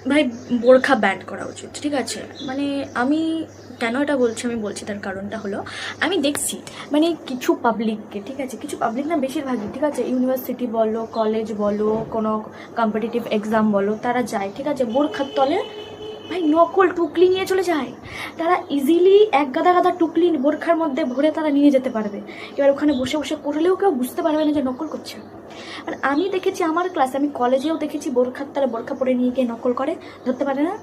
ভাই বোরখা ব্যান করা উচিত, ঠিক আছে? মানে আমি কেন এটা বলছি, আমি বলছি তার কারণটা হলো, আমি দেখছি মানে কিছু পাবলিককে, ঠিক আছে, কিছু পাবলিক না বেশিরভাগই, ঠিক আছে, ইউনিভার্সিটি বলো, কলেজ বলো, কোনো কম্পিটিটিভ এক্সাম বলো, তারা যায়, ঠিক আছে, বোরখার তলে ভাই নকল টুকলি নিয়ে চলে যায়। তারা ইজিলি এক গাদা গাদা টুকলি বোরখার মধ্যে ভরে তারা নিয়ে যেতে পারবে। এবার ওখানে বসে বসে করলেও কেউ বুঝতে পারবে না যে নকল করছে। মানে আমি দেখেছি আমার ক্লাসে, আমি কলেজেও দেখেছি বোরখার তলায় বোরখা পরে নিয়ে গিয়ে নকল করে, ধরতে পারে না।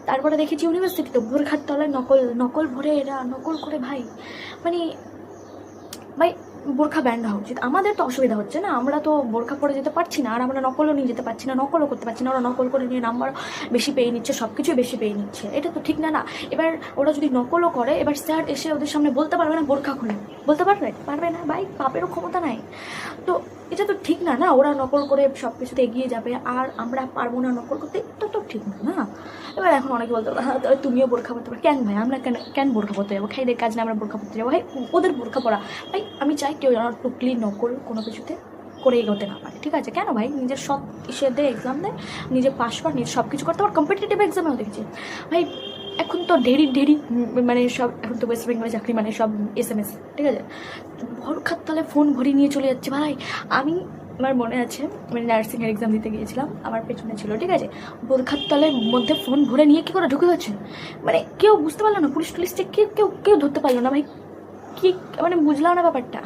তারপরে দেখেছি ইউনিভার্সিটিতে বোরখার তলায় নকল নকল ভরে এরা নকল করে ভাই। মানে ভাই বোরখা ব্যান্ড হওয়া উচিত। আমাদের তো অসুবিধা হচ্ছে না, আমরা তো বোরখা পরে যেতে পারছি না, আর আমরা নকলও নিয়ে যেতে পারছি না, নকলও করতে পারছি না। ওরা নকল করে নিয়ে নাম্বার বেশি পেয়ে নিচ্ছে, সব কিছুই বেশি পেয়ে নিচ্ছে, এটা তো ঠিক না। না, এবার ওরা যদি নকলও করে, এবার স্যার এসে ওদের সামনে বলতে পারবে না বোরখা খুলে, বলতে পারবে পারবে না ভাই, পাপেরও ক্ষমতা নাই। তো এটা তো ঠিক না। না, ওরা নকল করে সব কিছুতে এগিয়ে যাবে আর আমরা পারবো না নকল করতে, এটা তো ঠিক না। না, এবার এখন অনেকে বলতে পারো হ্যাঁ তাহলে তুমিও বোরখা পরতে পারো, কেন ভাই আমরা কেন কেন বোরখা পরতে যাবো? খাইদের কাজ না আমরা বোরখা পরতে যাবো? ভাই ওদের বোরখা পরা, ভাই আমি চাই কেউ যেন টুকলি নকল কোনো কিছুতে করে এগোতে না পারে, ঠিক আছে? কেন ভাই নিজের সব ইসে দেয়, এক্সাম দেয়, নিজে পাশ কর, নিজে সব কিছু করতে পার। কম্পিটিটিভ এক্সামেও দেখছি ভাই এখন তো ঢেরি মানে সব, এখন তো ওয়েস্ট বেঙ্গলে চাকরি মানে সব SMS, ঠিক আছে, বোরখার তলে ফোন ভরিয়ে নিয়ে চলে যাচ্ছে ভাই। আমি আমার মনে আছে, আমি নার্সিংয়ের এক্সাম দিতে গিয়েছিলাম, আমার পেছনে ছিল, ঠিক আছে, বোরখার তলের মধ্যে ফোন ভরে নিয়ে কী করে ঢুকে গেছে, মানে কেউ বুঝতে পারলো না, পুলিশ টুলিশকে কেউ কেউ কেউ ধরতে পারলো না ভাই, কি মানে বুঝলাম না ব্যাপারটা,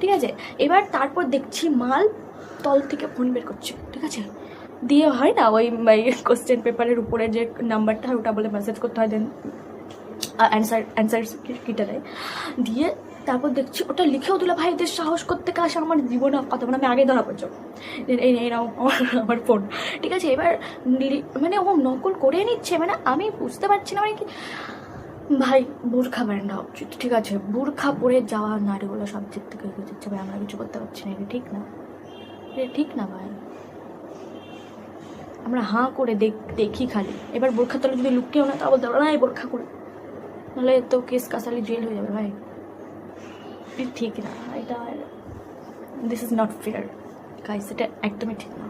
ঠিক আছে? এবার তারপর দেখছি মাল তল থেকে ফোন বের করছে, ঠিক আছে, দিয়ে হয় না ওই কোশ্চেন পেপারের উপরে যে নাম্বারটা হয় ওটা বলে মেসেজ করতে হয়, দেন অ্যান্সার কিটা দেয়, দিয়ে তারপর দেখছি ওটা লিখেও দিল। ভাই এদের সাহস করতে আসে আমার জীবনে কথা, মানে আমি আগে ধরা পড়ছো এই নাও আমার ফোন, ঠিক আছে? এবার মানে ও নকল করে নিচ্ছে, মানে আমি বুঝতে পারছি না মানে কি। ভাই বোরখা ব্যান্ড হওয়া উচিত, ঠিক আছে? বোরখা পরে যাওয়া নারীগুলো সব দিক থেকে এগিয়ে যাচ্ছে ভাই, আমরা কিছু করতে পারছি না, এটা ঠিক না, এটা ঠিক না ভাই। আমরা হাঁ করে দেখি খালি, এবার বোরখা তলে যদি লুকিয়েও না তা বলতে পারবো না এই বোরখা করে, নাহলে তো কেস কাসালি জেল হয়ে যাবে ভাই, ঠিক না এটা, this is not fair guys, এটা একদমই ঠিক না।